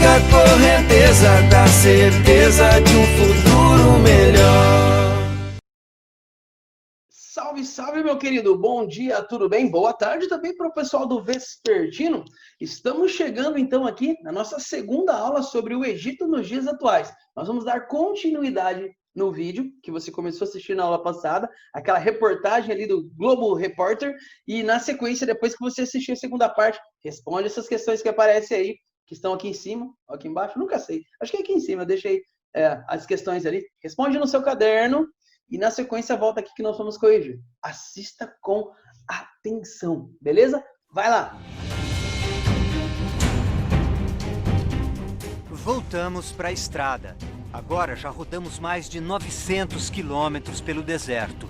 a correnteza da certeza de um futuro melhor. Salve, salve, meu querido! Bom dia, tudo bem? Boa tarde também para o pessoal do Vespertino. Estamos chegando, então, aqui na nossa segunda aula sobre o Egito nos dias atuais. Nós vamos dar continuidade no vídeo que você começou a assistir na aula passada, aquela reportagem ali do Globo Repórter, e na sequência, depois que você assistir a segunda parte, responde essas questões que aparecem aí, que estão aqui em cima, ou aqui embaixo, nunca sei. Acho que é aqui em cima, eu deixei as questões ali. Responde no seu caderno. E na sequência, volta aqui que nós vamos corrigir. Assista com atenção, beleza? Vai lá! Voltamos para a estrada. Agora já rodamos mais de 900 quilômetros pelo deserto.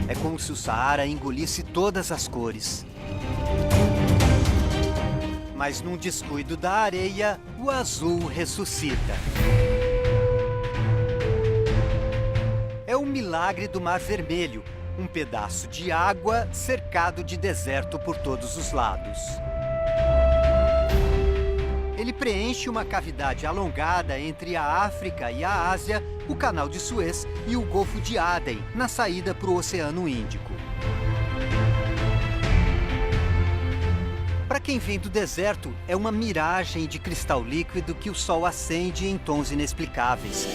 É como se o Saara engolisse todas as cores. Mas num descuido da areia, o azul ressuscita. É o milagre do Mar Vermelho, um pedaço de água cercado de deserto por todos os lados. Ele preenche uma cavidade alongada entre a África e a Ásia, o Canal de Suez e o Golfo de Aden, na saída para o Oceano Índico. Para quem vem do deserto, é uma miragem de cristal líquido que o sol acende em tons inexplicáveis.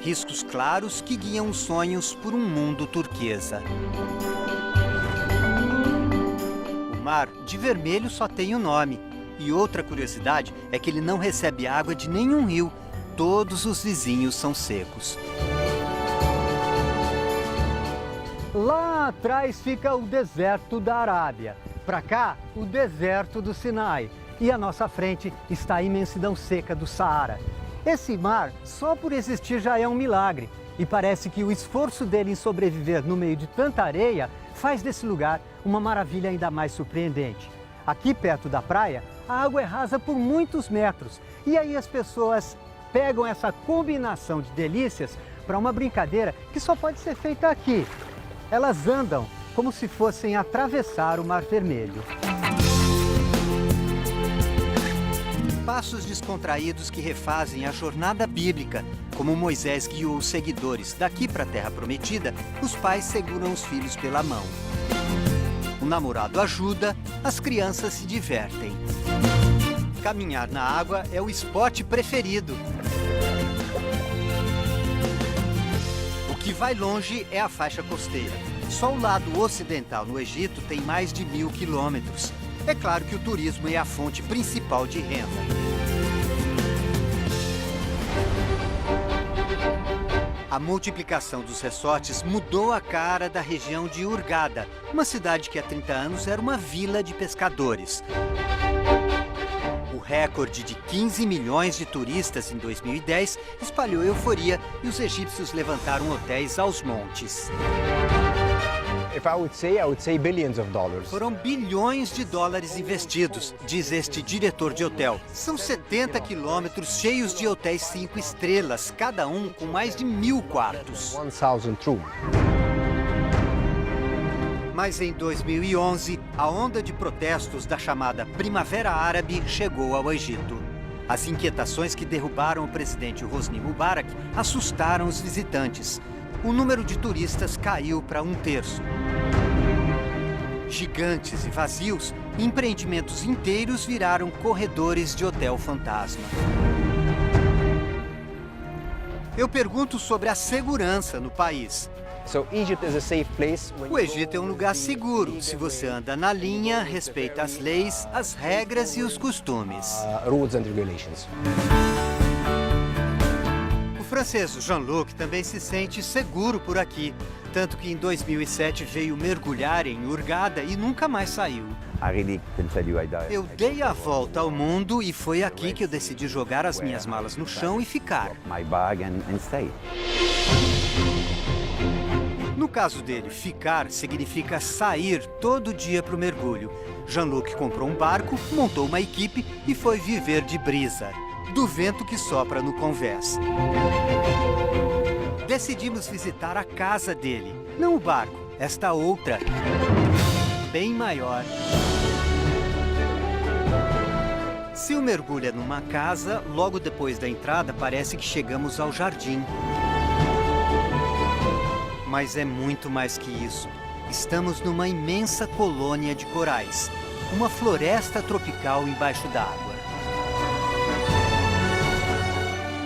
Riscos claros que guiam os sonhos por um mundo turquesa. O mar de vermelho só tem o nome. E outra curiosidade é que ele não recebe água de nenhum rio. Todos os vizinhos são secos. Lá atrás fica o deserto da Arábia. Para cá, o deserto do Sinai. E à nossa frente está a imensidão seca do Saara. Esse mar, só por existir, já é um milagre. E parece que o esforço dele em sobreviver no meio de tanta areia faz desse lugar uma maravilha ainda mais surpreendente. Aqui perto da praia, a água é rasa por muitos metros. E aí as pessoas pegam essa combinação de delícias para uma brincadeira que só pode ser feita aqui. Elas andam como se fossem atravessar o Mar Vermelho. Passos descontraídos que refazem a jornada bíblica. Como Moisés guiou os seguidores daqui para a Terra Prometida, os pais seguram os filhos pela mão. O namorado ajuda, as crianças se divertem. Caminhar na água é o esporte preferido. O que vai longe é a faixa costeira. Só o lado ocidental no Egito tem mais de 1000 quilômetros. É claro que o turismo é a fonte principal de renda. A multiplicação dos resorts mudou a cara da região de Hurghada, uma cidade que há 30 anos era uma vila de pescadores. O recorde de 15 milhões de turistas em 2010 espalhou euforia e os egípcios levantaram hotéis aos montes. I would say billions of dollars. Foram bilhões de dólares investidos, diz este diretor de hotel. São 70 quilômetros cheios de hotéis 5 estrelas, cada um com mais de 1000 quartos. 1,000 rooms. Mas em 2011, a onda de protestos da chamada Primavera Árabe chegou ao Egito. As inquietações que derrubaram o presidente Hosni Mubarak assustaram os visitantes. O número de turistas caiu para 1/3. Gigantes e vazios, empreendimentos inteiros viraram corredores de hotel fantasma. Eu pergunto sobre a segurança no país. O Egito é um lugar seguro. Se você anda na linha, respeita as leis, as regras e os costumes. Rules and regulations. O francês Jean-Luc também se sente seguro por aqui. Tanto que em 2007 veio mergulhar em Hurghada e nunca mais saiu. Eu dei a volta ao mundo e foi aqui que eu decidi jogar as minhas malas no chão e ficar. No caso dele, ficar significa sair todo dia para o mergulho. Jean-Luc comprou um barco, montou uma equipe e foi viver de brisa, do vento que sopra no convés. Decidimos visitar a casa dele, não o barco, esta outra, bem maior. Se o mergulho é numa casa, logo depois da entrada parece que chegamos ao jardim. Mas é muito mais que isso. Estamos numa imensa colônia de corais, uma floresta tropical embaixo d'água.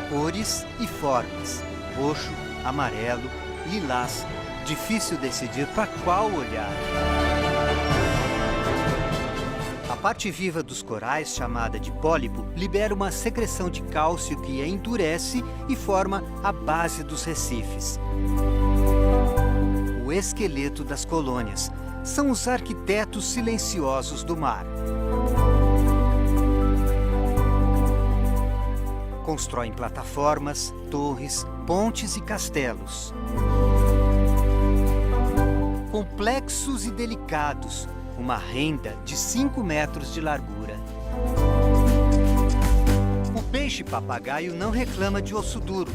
Cores e formas: roxo, amarelo, lilás. Difícil decidir para qual olhar. A parte viva dos corais, chamada de pólipo, libera uma secreção de cálcio que a endurece e forma a base dos recifes. O esqueleto das colônias são os arquitetos silenciosos do mar. Constroem plataformas, torres, pontes e castelos. Complexos e delicados, uma renda de 5 metros de largura. O peixe-papagaio não reclama de osso duro.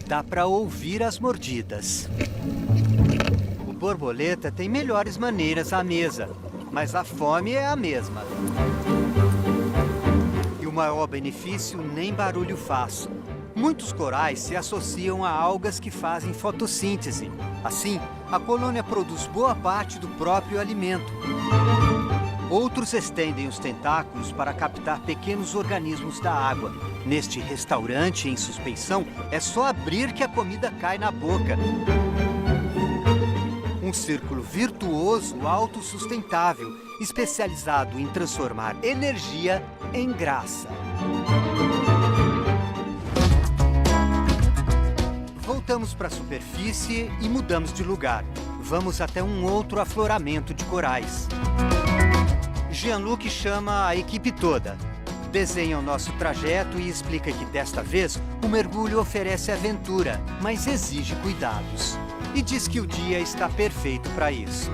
Dá para ouvir as mordidas. O borboleta tem melhores maneiras à mesa, mas a fome é a mesma. E o maior benefício nem barulho faz. Muitos corais se associam a algas que fazem fotossíntese. Assim, a colônia produz boa parte do próprio alimento. Outros estendem os tentáculos para captar pequenos organismos da água. Neste restaurante em suspensão, é só abrir que a comida cai na boca. Um círculo virtuoso autossustentável, especializado em transformar energia em graça. Voltamos para a superfície e mudamos de lugar. Vamos até um outro afloramento de corais. Jean-Luc chama a equipe toda. Desenha o nosso trajeto e explica que desta vez o mergulho oferece aventura, mas exige cuidados. E diz que o dia está perfeito para isso.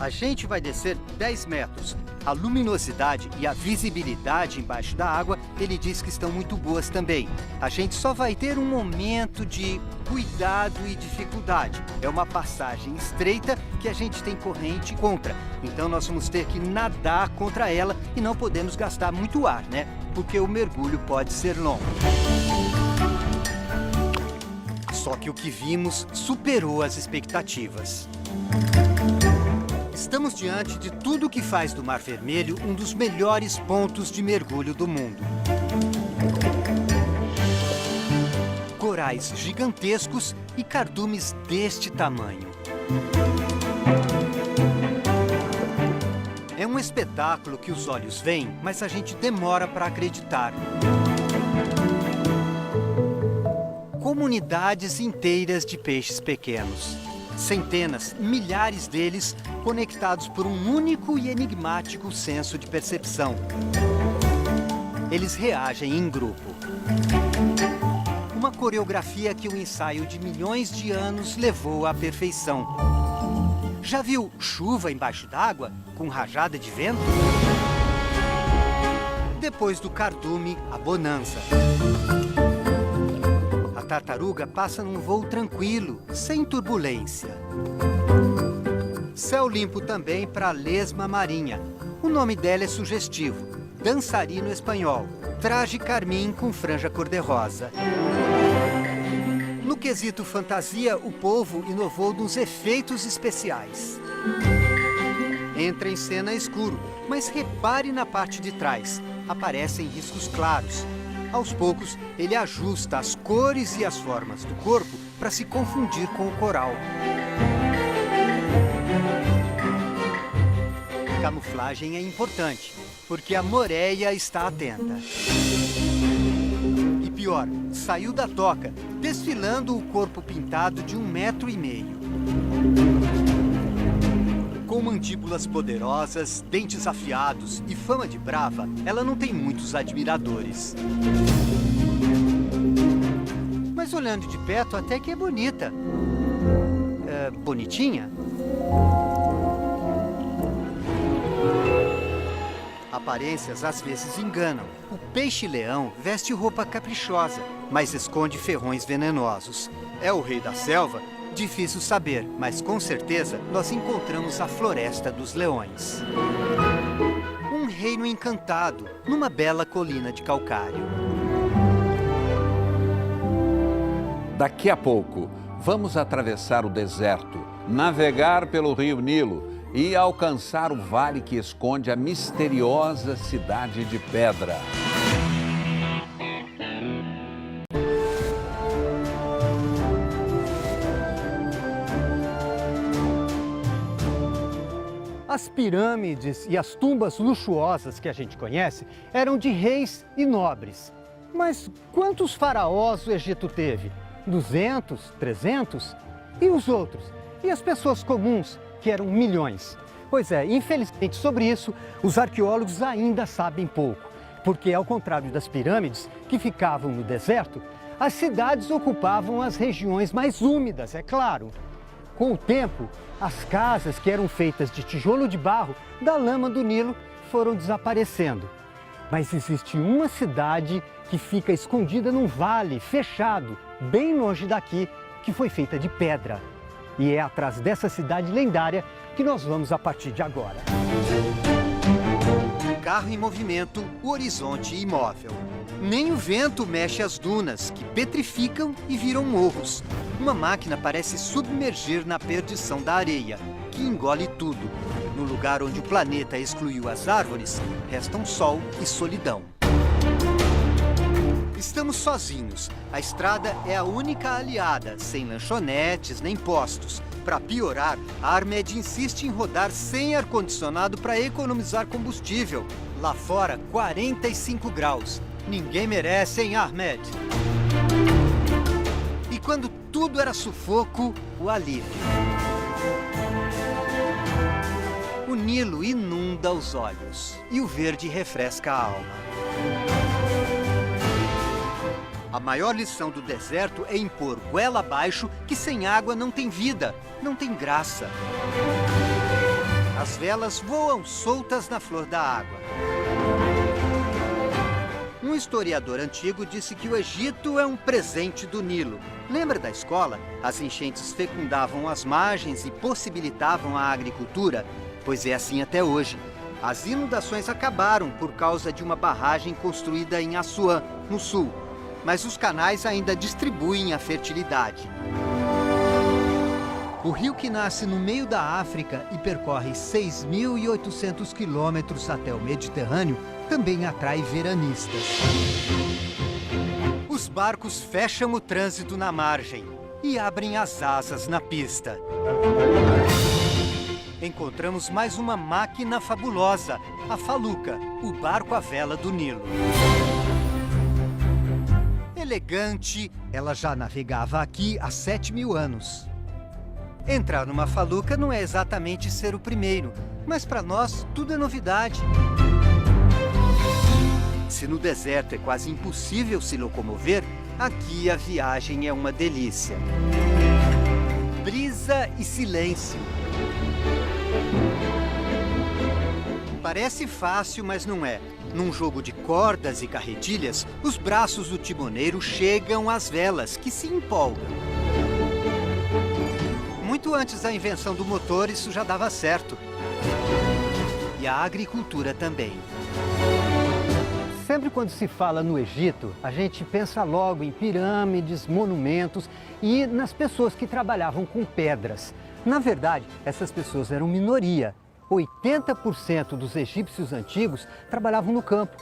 A gente vai descer 10 metros. A luminosidade e a visibilidade embaixo da água, ele diz que estão muito boas também. A gente só vai ter um momento de cuidado e dificuldade. É uma passagem estreita que a gente tem corrente contra. Então nós vamos ter que nadar contra ela e não podemos gastar muito ar, né? Porque o mergulho pode ser longo. Só que o que vimos superou as expectativas. Estamos diante de tudo que faz do Mar Vermelho um dos melhores pontos de mergulho do mundo. Corais gigantescos e cardumes deste tamanho. É um espetáculo que os olhos veem, mas a gente demora para acreditar. Comunidades inteiras de peixes pequenos. Centenas, milhares deles conectados por um único e enigmático senso de percepção. Eles reagem em grupo. Uma coreografia que o ensaio de milhões de anos levou à perfeição. Já viu chuva embaixo d'água, com rajada de vento? Depois do cardume, a bonança. A tartaruga passa num voo tranquilo, sem turbulência. Céu limpo também para a lesma marinha. O nome dela é sugestivo. Dançarino espanhol. Traje carmim com franja cor-de-rosa. No quesito fantasia, o povo inovou nos efeitos especiais. Entra em cena escuro, mas repare na parte de trás. Aparecem riscos claros. Aos poucos, ele ajusta as cores e as formas do corpo para se confundir com o coral. Camuflagem é importante, porque a moreia está atenta. E pior, saiu da toca, desfilando o corpo pintado de 1,5 metros. Com mandíbulas poderosas, dentes afiados e fama de brava, ela não tem muitos admiradores. Mas olhando de perto, até que é bonita. Bonitinha? Aparências às vezes enganam. O peixe-leão veste roupa caprichosa, mas esconde ferrões venenosos. É o rei da selva? Difícil saber, mas com certeza nós encontramos a floresta dos leões. Um reino encantado, numa bela colina de calcário. Daqui a pouco, vamos atravessar o deserto, navegar pelo rio Nilo e alcançar o vale que esconde a misteriosa cidade de pedra. As pirâmides e as tumbas luxuosas que a gente conhece eram de reis e nobres. Mas quantos faraós o Egito teve? 200, 300? E os outros? E as pessoas comuns, que eram milhões? Pois é, infelizmente sobre isso, os arqueólogos ainda sabem pouco. Porque ao contrário das pirâmides, que ficavam no deserto, as cidades ocupavam as regiões mais úmidas, é claro. Com o tempo, as casas que eram feitas de tijolo de barro da lama do Nilo foram desaparecendo. Mas existe uma cidade que fica escondida num vale fechado, bem longe daqui, que foi feita de pedra. E é atrás dessa cidade lendária que nós vamos a partir de agora. Carro em movimento, o horizonte imóvel. Nem o vento mexe as dunas, que petrificam e viram morros. Uma máquina parece submergir na perdição da areia, que engole tudo. No lugar onde o planeta excluiu as árvores, restam sol e solidão. Estamos sozinhos. A estrada é a única aliada, sem lanchonetes nem postos. Para piorar, a Armed insiste em rodar sem ar-condicionado para economizar combustível. Lá fora, 45 graus. Ninguém merece, hein, Armed? E quando tudo era sufoco, o alívio. O Nilo inunda os olhos e o verde refresca a alma. A maior lição do deserto é impor goela abaixo que sem água não tem vida, não tem graça. As velas voam soltas na flor da água. Um historiador antigo disse que o Egito é um presente do Nilo. Lembra da escola? As enchentes fecundavam as margens e possibilitavam a agricultura? Pois é assim até hoje. As inundações acabaram por causa de uma barragem construída em Assuã, no sul. Mas os canais ainda distribuem a fertilidade. O rio que nasce no meio da África e percorre 6.800 quilômetros até o Mediterrâneo também atrai veranistas. Os barcos fecham o trânsito na margem e abrem as asas na pista. Encontramos mais uma máquina fabulosa, a Faluca, o barco à vela do Nilo. Elegante, ela já navegava aqui há 7.000 anos. Entrar numa Faluca não é exatamente ser o primeiro, mas para nós tudo é novidade. Se no deserto é quase impossível se locomover, aqui a viagem é uma delícia. Brisa e silêncio. Parece fácil, mas não é. Num jogo de cordas e carretilhas, os braços do timoneiro chegam às velas, que se empolgam. Muito antes da invenção do motor, isso já dava certo. E a agricultura também. Sempre quando se fala no Egito, a gente pensa logo em pirâmides, monumentos e nas pessoas que trabalhavam com pedras. Na verdade, essas pessoas eram minoria. 80% dos egípcios antigos trabalhavam no campo.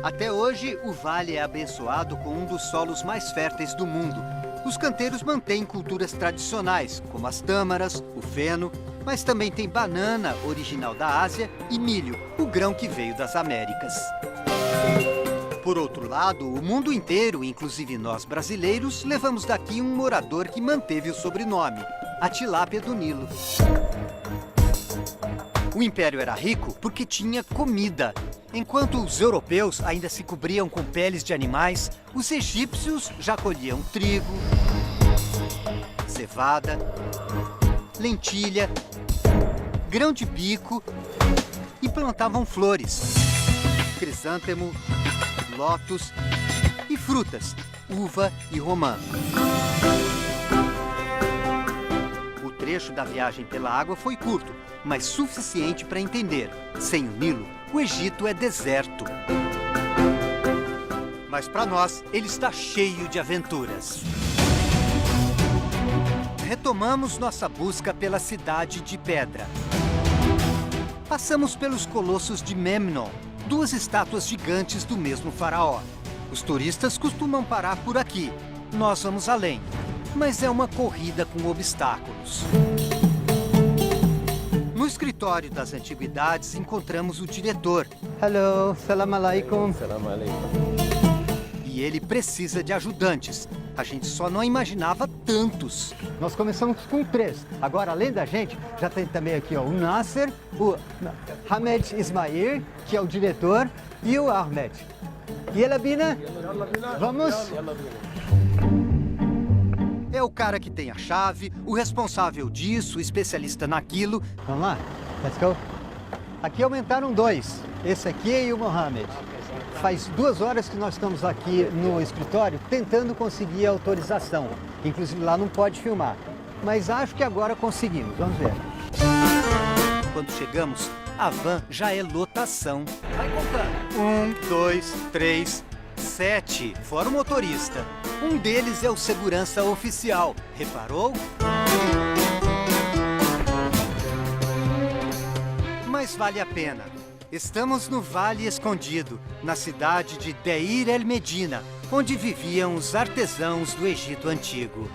Até hoje, o vale é abençoado com um dos solos mais férteis do mundo. Os canteiros mantêm culturas tradicionais, como as tâmaras, o feno, mas também tem banana, original da Ásia, e milho, o grão que veio das Américas. Por outro lado, o mundo inteiro, inclusive nós brasileiros, levamos daqui um morador que manteve o sobrenome, a tilápia do Nilo. O império era rico porque tinha comida. Enquanto os europeus ainda se cobriam com peles de animais, os egípcios já colhiam trigo, cevada, lentilha, grão de bico e plantavam flores, crisântemo, lótus e frutas, uva e romã. O trecho da viagem pela água foi curto, mas suficiente para entender. Sem o Nilo, o Egito é deserto. Mas para nós, ele está cheio de aventuras. Retomamos nossa busca pela Cidade de Pedra. Passamos pelos colossos de Memnon, 2 estátuas gigantes do mesmo faraó. Os turistas costumam parar por aqui. Nós vamos além. Mas é uma corrida com obstáculos. No escritório das antiguidades, encontramos o diretor. Hello, salam alaikum. Salam alaikum. E ele precisa de ajudantes. A gente só não imaginava tantos. Nós começamos com 3. Agora, além da gente, já tem também aqui ó, o Nasser, o Hamed Ismail, que é o diretor, e o Ahmed. E ela, Bina? Vamos? É o cara que tem a chave, o responsável disso, o especialista naquilo. Vamos lá? Let's go. Aqui aumentaram 2. Esse aqui e o Mohamed. Faz 2 horas que nós estamos aqui no escritório tentando conseguir a autorização. Inclusive lá não pode filmar. Mas acho que agora conseguimos. Vamos ver. Quando chegamos, a van já é lotação. Vai contando. 1, 2, 3, 7. Fora o motorista. Um deles é o segurança oficial. Reparou? Mas vale a pena. Estamos no Vale Escondido, na cidade de Deir el-Medina, onde viviam os artesãos do Egito Antigo.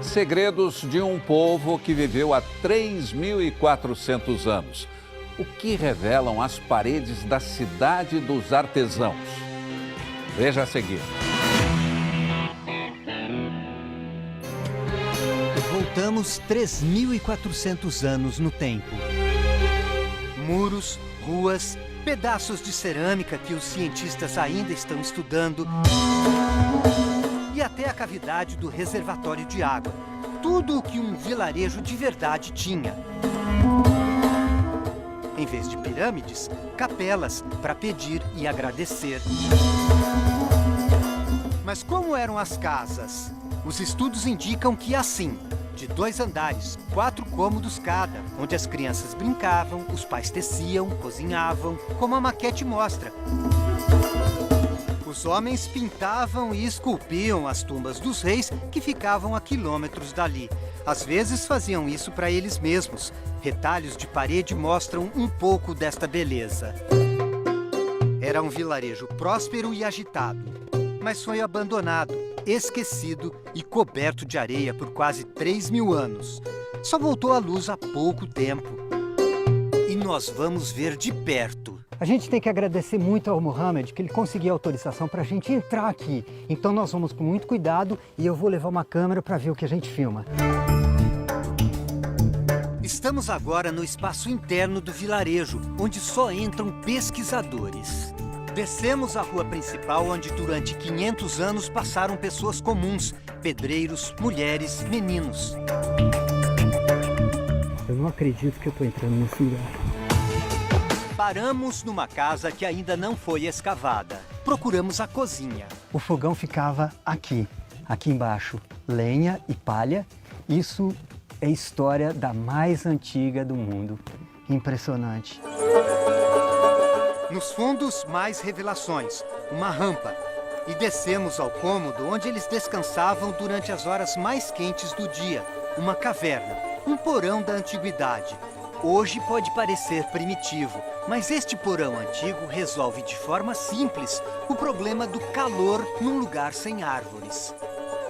Segredos de um povo que viveu há 3.400 anos. O que revelam as paredes da cidade dos artesãos? Veja a seguir. Voltamos 3.400 anos no tempo. Muros, ruas, pedaços de cerâmica que os cientistas ainda estão estudando e até a cavidade do reservatório de água. Tudo o que um vilarejo de verdade tinha. Em vez de pirâmides, capelas para pedir e agradecer. Mas como eram as casas? Os estudos indicam que assim, de 2 andares, 4 cômodos cada, onde as crianças brincavam, os pais teciam, cozinhavam, como a maquete mostra. Os homens pintavam e esculpiam as tumbas dos reis que ficavam a quilômetros dali. Às vezes faziam isso para eles mesmos. Retalhos de parede mostram um pouco desta beleza. Era um vilarejo próspero e agitado, mas foi abandonado, esquecido e coberto de areia por quase 3.000 anos. Só voltou à luz há pouco tempo. E nós vamos ver de perto. A gente tem que agradecer muito ao Mohamed, que ele conseguiu autorização para a gente entrar aqui. Então nós vamos com muito cuidado e eu vou levar uma câmera para ver o que a gente filma. Estamos agora no espaço interno do vilarejo, onde só entram pesquisadores. Descemos a rua principal, onde durante 500 anos passaram pessoas comuns, pedreiros, mulheres, meninos. Eu não acredito que eu estou entrando nesse lugar. Paramos numa casa que ainda não foi escavada. Procuramos a cozinha. O fogão ficava aqui embaixo. Lenha e palha. Isso é história da mais antiga do mundo. Impressionante. Nos fundos, mais revelações. Uma rampa. E descemos ao cômodo onde eles descansavam durante as horas mais quentes do dia. Uma caverna. Um porão da antiguidade. Hoje pode parecer primitivo, mas este porão antigo resolve de forma simples o problema do calor num lugar sem árvores.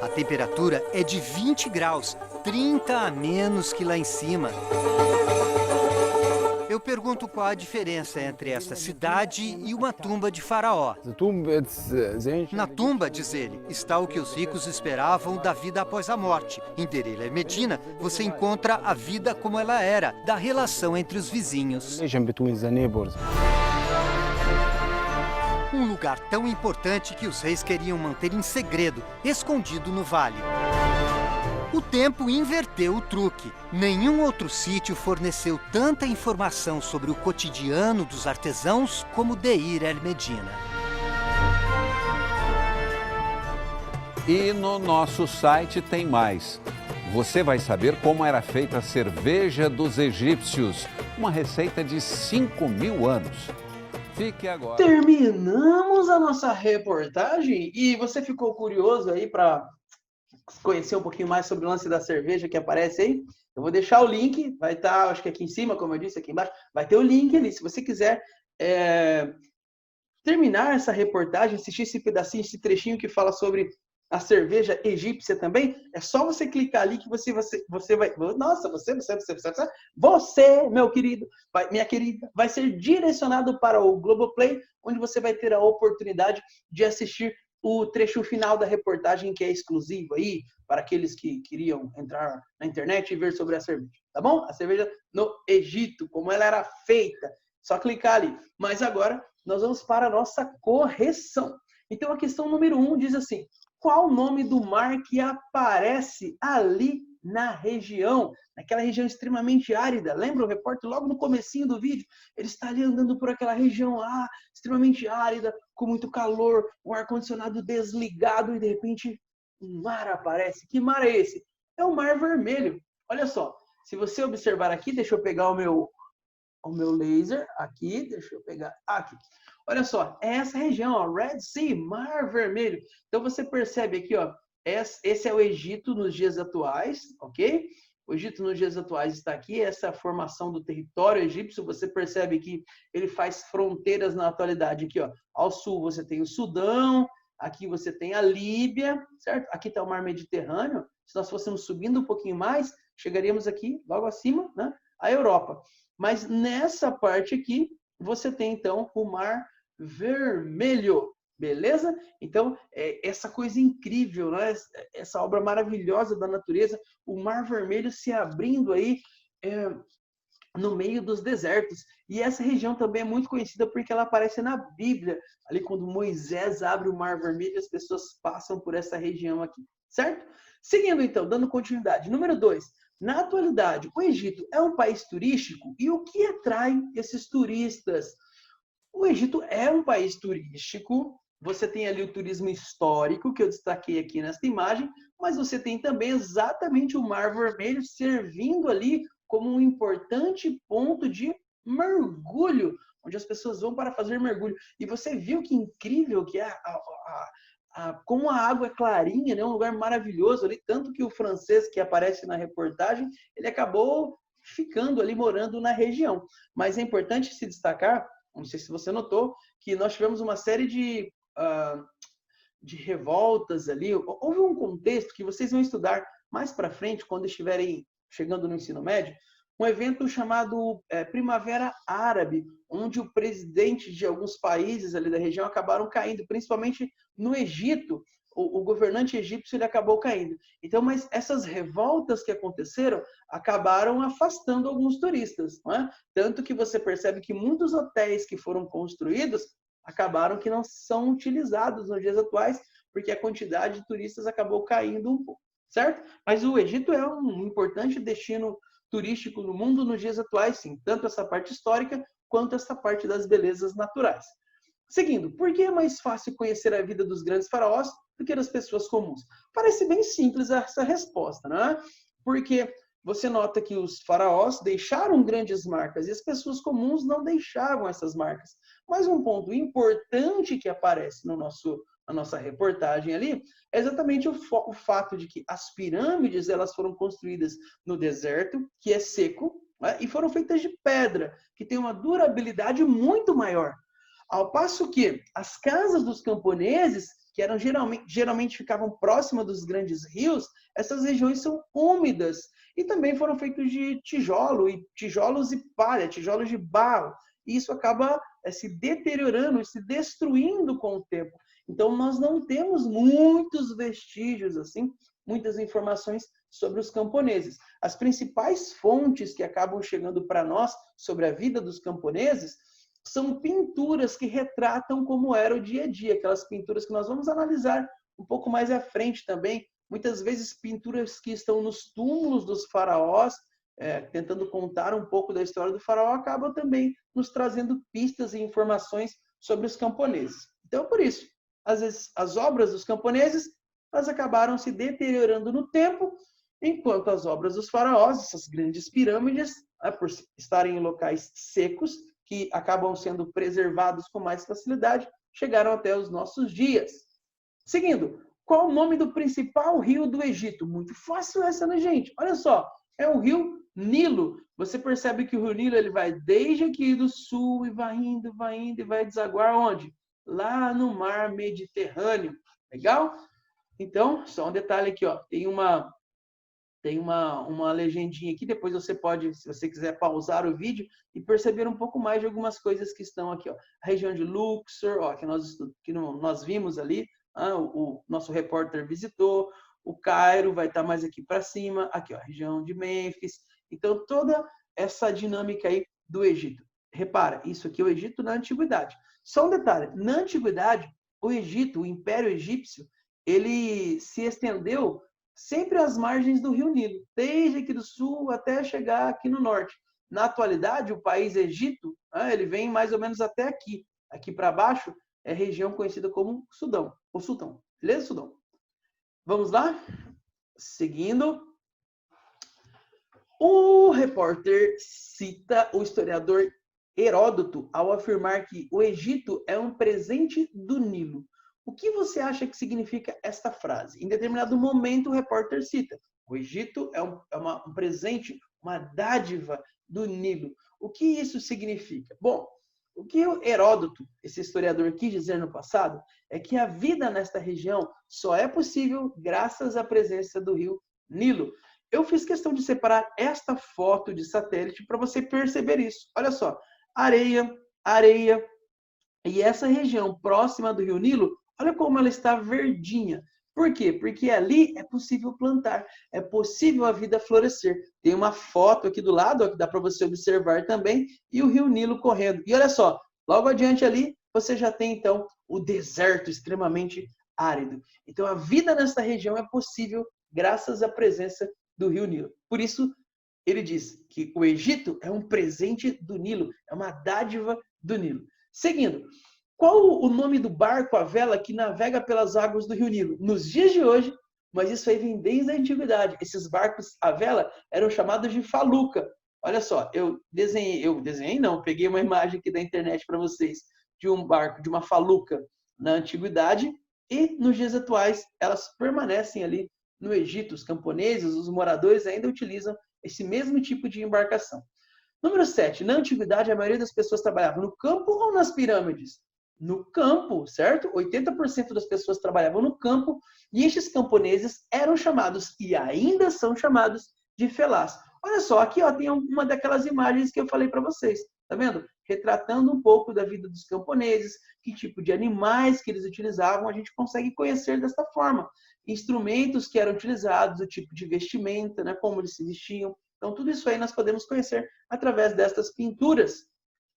A temperatura é de 20 graus, 30 a menos que lá em cima. Eu pergunto qual a diferença entre esta cidade e uma tumba de faraó. Na tumba, diz ele, está o que os ricos esperavam da vida após a morte. Em Deir el-Medina, você encontra a vida como ela era, da relação entre os vizinhos. Um lugar tão importante que os reis queriam manter em segredo, escondido no vale. O tempo inverteu o truque. Nenhum outro sítio forneceu tanta informação sobre o cotidiano dos artesãos como Deir el-Medina. E no nosso site tem mais. Você vai saber como era feita a cerveja dos egípcios, uma receita de 5.000 anos. Fique agora. Terminamos a nossa reportagem e você ficou curioso aí para conhecer um pouquinho mais sobre o lance da cerveja que aparece aí? Eu vou deixar o link, vai estar, acho que aqui em cima, como eu disse, aqui embaixo, vai ter o link ali. Se você quiser terminar essa reportagem, assistir esse pedacinho, esse trechinho que fala sobre a cerveja egípcia também, é só você clicar ali que você vai... Nossa, você, meu querido, minha querida, vai ser direcionado para o Globoplay, onde você vai ter a oportunidade de assistir o trecho final da reportagem, que é exclusivo aí, para aqueles que queriam entrar na internet e ver sobre a cerveja, tá bom? A cerveja no Egito, como ela era feita, só clicar ali. Mas agora, nós vamos para a nossa correção. Então, a questão número 1 diz assim: qual o nome do mar que aparece ali na região, naquela região extremamente árida? Lembra o repórter logo no comecinho do vídeo? Ele está ali andando por aquela região lá, extremamente árida, com muito calor, um ar-condicionado desligado e de repente um mar aparece. Que mar é esse? É o Mar Vermelho. Olha só, se você observar aqui, deixa eu pegar o meu laser aqui, deixa eu pegar aqui. Olha só, é essa região, ó, Red Sea, Mar Vermelho. Então você percebe aqui, ó, esse é o Egito nos dias atuais, ok? O Egito nos dias atuais está aqui, essa formação do território egípcio, você percebe que ele faz fronteiras na atualidade aqui, ó. Ao sul você tem o Sudão, aqui você tem a Líbia, certo? Aqui está o Mar Mediterrâneo. Se nós fôssemos subindo um pouquinho mais, chegaríamos aqui, logo acima, né, a Europa. Mas nessa parte aqui, você tem então o Mar Vermelho, beleza? Então, essa coisa incrível, né? Essa obra maravilhosa da natureza, o Mar Vermelho se abrindo aí no meio dos desertos. E essa região também é muito conhecida porque ela aparece na Bíblia. Ali quando Moisés abre o Mar Vermelho, as pessoas passam por essa região aqui, certo? Seguindo então, dando continuidade. Número 2. Na atualidade, o Egito é um país turístico e o que atrai esses turistas? O Egito é um país turístico, você tem ali o turismo histórico, que eu destaquei aqui nesta imagem, mas você tem também exatamente o Mar Vermelho servindo ali como um importante ponto de mergulho, onde as pessoas vão para fazer mergulho. E você viu que incrível que é como a água é clarinha, né? Um lugar maravilhoso ali, tanto que o francês que aparece na reportagem, ele acabou ficando ali, morando na região. Mas é importante se destacar, não sei se você notou, que nós tivemos uma série de revoltas ali. Houve um contexto que vocês vão estudar mais para frente, quando estiverem chegando no ensino médio, um evento chamado Primavera Árabe, onde o presidente de alguns países ali da região acabaram caindo, principalmente no Egito. O governante egípcio ele acabou caindo. Então, mas essas revoltas que aconteceram acabaram afastando alguns turistas, não é? Tanto que você percebe que muitos hotéis que foram construídos acabaram que não são utilizados nos dias atuais, porque a quantidade de turistas acabou caindo um pouco, certo? Mas o Egito é um importante destino turístico no mundo nos dias atuais, sim, tanto essa parte histórica quanto essa parte das belezas naturais. Seguindo, por que é mais fácil conhecer a vida dos grandes faraós do que das pessoas comuns? Parece bem simples essa resposta, não é? Porque você nota que os faraós deixaram grandes marcas e as pessoas comuns não deixavam essas marcas. Mas um ponto importante que aparece na nossa reportagem ali é exatamente o fato de que as pirâmides elas foram construídas no deserto, que é seco, né? E foram feitas de pedra, que tem uma durabilidade muito maior. Ao passo que as casas dos camponeses, que eram geralmente ficavam próximas dos grandes rios, essas regiões são úmidas e também foram feitos de tijolos e palha, tijolos de barro. E isso acaba se deteriorando e se destruindo com o tempo. Então, nós não temos muitos vestígios, assim, muitas informações sobre os camponeses. As principais fontes que acabam chegando para nós sobre a vida dos camponeses são pinturas que retratam como era o dia a dia, aquelas pinturas que nós vamos analisar um pouco mais à frente também. Muitas vezes pinturas que estão nos túmulos dos faraós, tentando contar um pouco da história do faraó, acabam também nos trazendo pistas e informações sobre os camponeses. Então, por isso, às vezes, as obras dos camponeses, elas acabaram se deteriorando no tempo enquanto as obras dos faraós, essas grandes pirâmides, por estarem em locais secos, que acabam sendo preservados com mais facilidade, chegaram até os nossos dias. Seguindo, qual o nome do principal rio do Egito? Muito fácil essa, né, gente? Olha só, é o rio Nilo. Você percebe que o rio Nilo ele vai desde aqui do sul e vai indo e vai desaguar onde? Lá no mar Mediterrâneo. Legal? Então, só um detalhe aqui, ó. Tem uma legendinha aqui, depois você pode, se você quiser, pausar o vídeo e perceber um pouco mais de algumas coisas que estão aqui, ó. A região de Luxor, ó, que nós vimos ali, o nosso repórter visitou. O Cairo vai estar mais aqui para cima, aqui, ó, a região de Mênfis. Então, toda essa dinâmica aí do Egito. Repara, isso aqui é o Egito na Antiguidade. Só um detalhe, na Antiguidade, o Egito, o Império Egípcio, ele se estendeu sempre às margens do rio Nilo, desde aqui do sul até chegar aqui no norte. Na atualidade, o país Egito, ele vem mais ou menos até aqui. Aqui para baixo é região conhecida como Sudão, ou Sultão. Beleza, Sudão? Vamos lá? Seguindo. O repórter cita o historiador Heródoto ao afirmar que o Egito é um presente do Nilo. O que você acha que significa esta frase? Em determinado momento, o repórter cita: o Egito é um presente, uma dádiva do Nilo. O que isso significa? Bom, o que o Heródoto, esse historiador, quis dizer no passado é que a vida nesta região só é possível graças à presença do rio Nilo. Eu fiz questão de separar esta foto de satélite para você perceber isso. Olha só, areia, areia, e essa região próxima do rio Nilo, olha como ela está verdinha. Por quê? Porque ali é possível plantar, é possível a vida florescer. Tem uma foto aqui do lado, ó, que dá para você observar também, e o rio Nilo correndo. E olha só, logo adiante ali, você já tem então o deserto extremamente árido. Então a vida nessa região é possível graças à presença do rio Nilo. Por isso, ele diz que o Egito é um presente do Nilo, é uma dádiva do Nilo. Seguindo, qual o nome do barco, a vela, que navega pelas águas do rio Nilo? Nos dias de hoje, mas isso aí vem desde a antiguidade. Esses barcos, a vela, eram chamados de faluca. Olha só, peguei uma imagem aqui da internet para vocês de um barco, de uma faluca na antiguidade, e nos dias atuais elas permanecem ali no Egito. Os camponeses, os moradores ainda utilizam esse mesmo tipo de embarcação. Número 7. Na antiguidade, a maioria das pessoas trabalhava no campo ou nas pirâmides? No campo, certo? 80% das pessoas trabalhavam no campo e estes camponeses eram chamados, e ainda são chamados, de felás. Olha só, aqui ó, tem uma daquelas imagens que eu falei para vocês, tá vendo? Retratando um pouco da vida dos camponeses, que tipo de animais que eles utilizavam, a gente consegue conhecer desta forma. Instrumentos que eram utilizados, o tipo de vestimenta, né, como eles se vestiam. Então, tudo isso aí nós podemos conhecer através destas pinturas.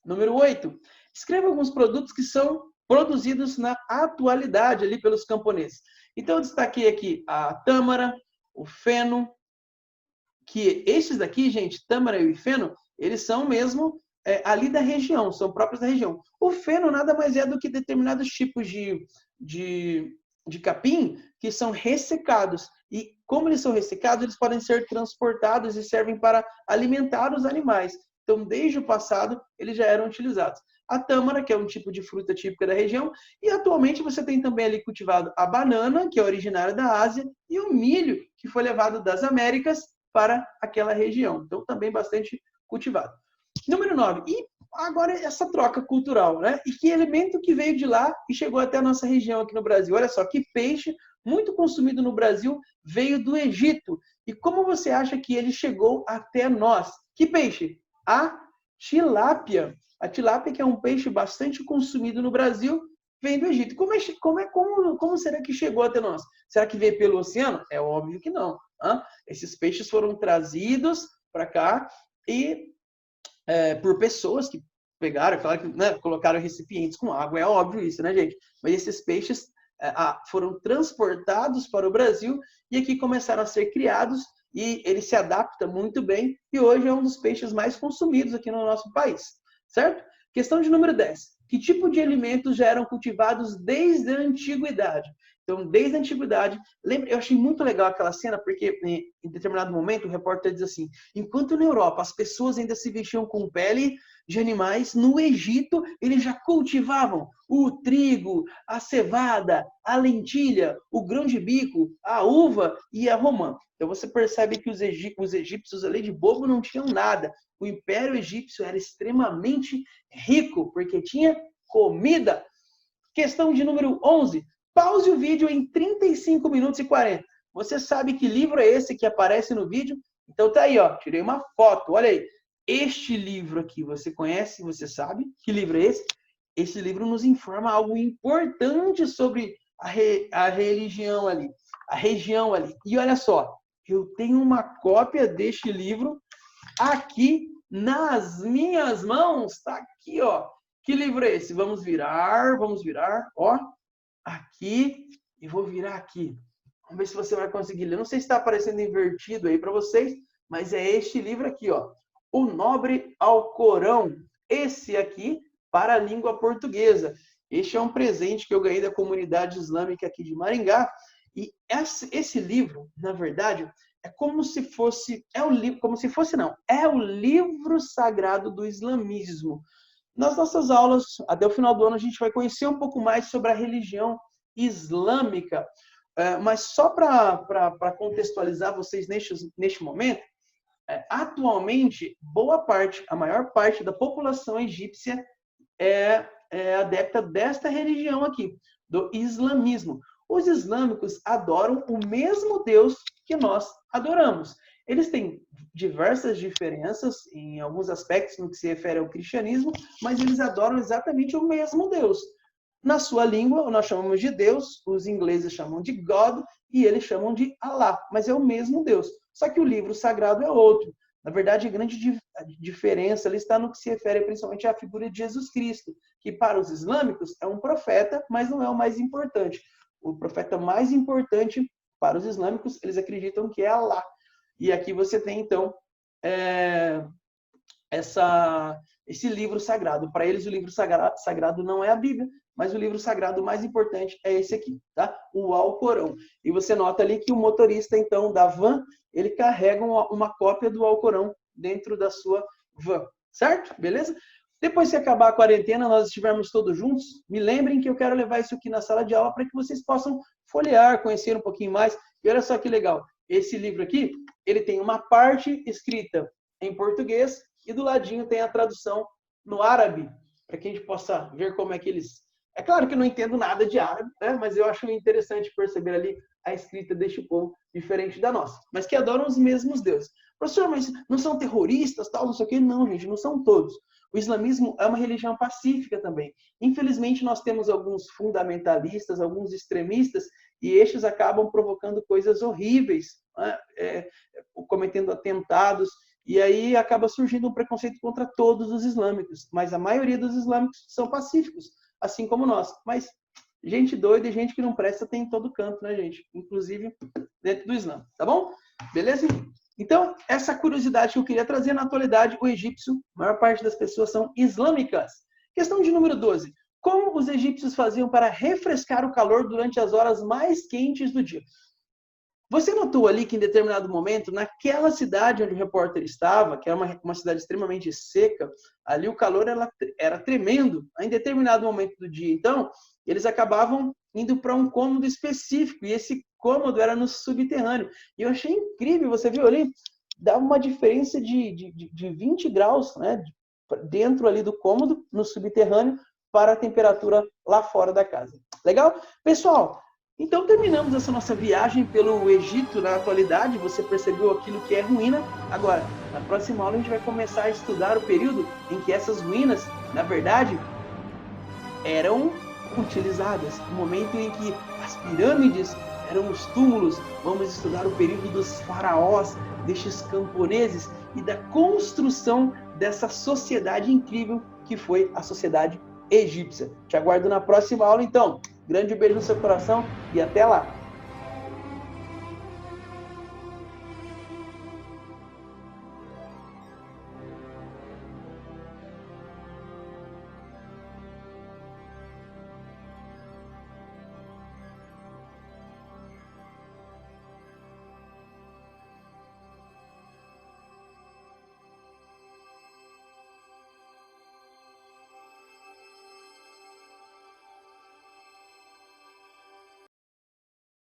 Número 8. Escreva alguns produtos que são produzidos na atualidade ali pelos camponeses. Então, eu destaquei aqui a tâmara, o feno, que estes daqui, gente, tâmara e feno, eles são mesmo ali da região, são próprios da região. O feno nada mais é do que determinados tipos de capim que são ressecados. E como eles são ressecados, eles podem ser transportados e servem para alimentar os animais. Então, desde o passado, eles já eram utilizados. A tâmara, que é um tipo de fruta típica da região, e atualmente você tem também ali cultivado a banana, que é originária da Ásia, e o milho, que foi levado das Américas para aquela região. Então, também bastante cultivado. Número 9. E agora essa troca cultural, né? E que elemento que veio de lá e chegou até a nossa região aqui no Brasil? Olha só, que peixe muito consumido no Brasil veio do Egito. E como você acha que ele chegou até nós? Que peixe? A tilápia. A tilápia, que é um peixe bastante consumido no Brasil, vem do Egito. Como será que chegou até nós? Será que veio pelo oceano? É óbvio que não. Esses peixes foram trazidos para cá e por pessoas que pegaram, claro que, né, colocaram recipientes com água, é óbvio isso, né, gente? Mas esses peixes foram transportados para o Brasil e aqui começaram a ser criados e ele se adapta muito bem e hoje é um dos peixes mais consumidos aqui no nosso país, certo? Questão de número 10. Que tipo de alimentos já eram cultivados desde a antiguidade? Então, desde a antiguidade, eu achei muito legal aquela cena, porque em determinado momento o repórter diz assim: enquanto na Europa as pessoas ainda se vestiam com pele de animais, no Egito eles já cultivavam o trigo, a cevada, a lentilha, o grão de bico, a uva e a romã. Então você percebe que os egípcios ali de bobo não tinham nada. O Império Egípcio era extremamente rico, porque tinha comida. Questão de número 11. Pause o vídeo em 35 minutos e 40. Você sabe que livro é esse que aparece no vídeo? Então tá aí, ó. Tirei uma foto. Olha aí. Este livro aqui, você conhece? Você sabe? Que livro é esse? Esse livro nos informa algo importante sobre a religião ali. A região ali. E olha só. Eu tenho uma cópia deste livro aqui nas minhas mãos. Tá aqui, ó. Que livro é esse? Vamos virar, ó. Aqui e vou virar aqui. Vamos ver se você vai conseguir ler. Não sei se está aparecendo invertido aí para vocês, mas é este livro aqui, ó. O Nobre Alcorão. Esse aqui para a língua portuguesa. Este é um presente que eu ganhei da comunidade islâmica aqui de Maringá. E esse livro, na verdade, é como se fosse... É o livro sagrado do islamismo. Nas nossas aulas, até o final do ano, a gente vai conhecer um pouco mais sobre a religião islâmica. Mas só para contextualizar vocês neste momento, atualmente, a maior parte da população egípcia é adepta desta religião aqui, do islamismo. Os islâmicos adoram o mesmo Deus que nós adoramos. Eles têm diversas diferenças em alguns aspectos no que se refere ao cristianismo, mas eles adoram exatamente o mesmo Deus. Na sua língua, nós chamamos de Deus, os ingleses chamam de God e eles chamam de Allah, mas é o mesmo Deus. Só que o livro sagrado é outro. Na verdade, a grande diferença ali está no que se refere principalmente à figura de Jesus Cristo, que para os islâmicos é um profeta, mas não é o mais importante. O profeta mais importante para os islâmicos, eles acreditam que é Allah. E aqui você tem, então, esse livro sagrado. Para eles, o livro sagrado não é a Bíblia, mas o livro sagrado mais importante é esse aqui, tá? O Alcorão. E você nota ali que o motorista, então, da van, ele carrega uma cópia do Alcorão dentro da sua van, certo? Beleza? Depois que acabar a quarentena, nós estivermos todos juntos, me lembrem que eu quero levar isso aqui na sala de aula para que vocês possam folhear, conhecer um pouquinho mais. E olha só que legal. Esse livro aqui, ele tem uma parte escrita em português e do ladinho tem a tradução no árabe, para que a gente possa ver como é que eles... É claro que eu não entendo nada de árabe, né? Mas eu acho interessante perceber ali a escrita deste povo, diferente da nossa, mas que adoram os mesmos deuses. Professor, mas não são terroristas, tal, não sei o quê? Não, gente, não são todos. O islamismo é uma religião pacífica também. Infelizmente, nós temos alguns fundamentalistas, alguns extremistas, e estes acabam provocando coisas horríveis, né? Cometendo atentados, e aí acaba surgindo um preconceito contra todos os islâmicos. Mas a maioria dos islâmicos são pacíficos, assim como nós. Mas gente doida e gente que não presta tem em todo canto, né, gente? Inclusive dentro do Islã, tá bom? Beleza? Então, essa curiosidade que eu queria trazer, na atualidade, o egípcio, a maior parte das pessoas são islâmicas. Questão de número 12. Como os egípcios faziam para refrescar o calor durante as horas mais quentes do dia? Você notou ali que em determinado momento, naquela cidade onde o repórter estava, que era uma cidade extremamente seca, ali o calor era tremendo. Em determinado momento do dia, então, eles acabavam indo para um cômodo específico, e esse cômodo era no subterrâneo. E eu achei incrível, você viu ali? Dá uma diferença de 20 graus, né? Dentro ali do cômodo, no subterrâneo, para a temperatura lá fora da casa. Legal? Pessoal, então terminamos essa nossa viagem pelo Egito na atualidade. Você percebeu aquilo que é ruína. Agora, na próxima aula a gente vai começar a estudar o período em que essas ruínas, na verdade, eram utilizadas. O momento em que as pirâmides eram os túmulos. Vamos estudar o período dos faraós, destes camponeses e da construção dessa sociedade incrível que foi a sociedade egípcia. Te aguardo na próxima aula, então. Grande beijo no seu coração e até lá!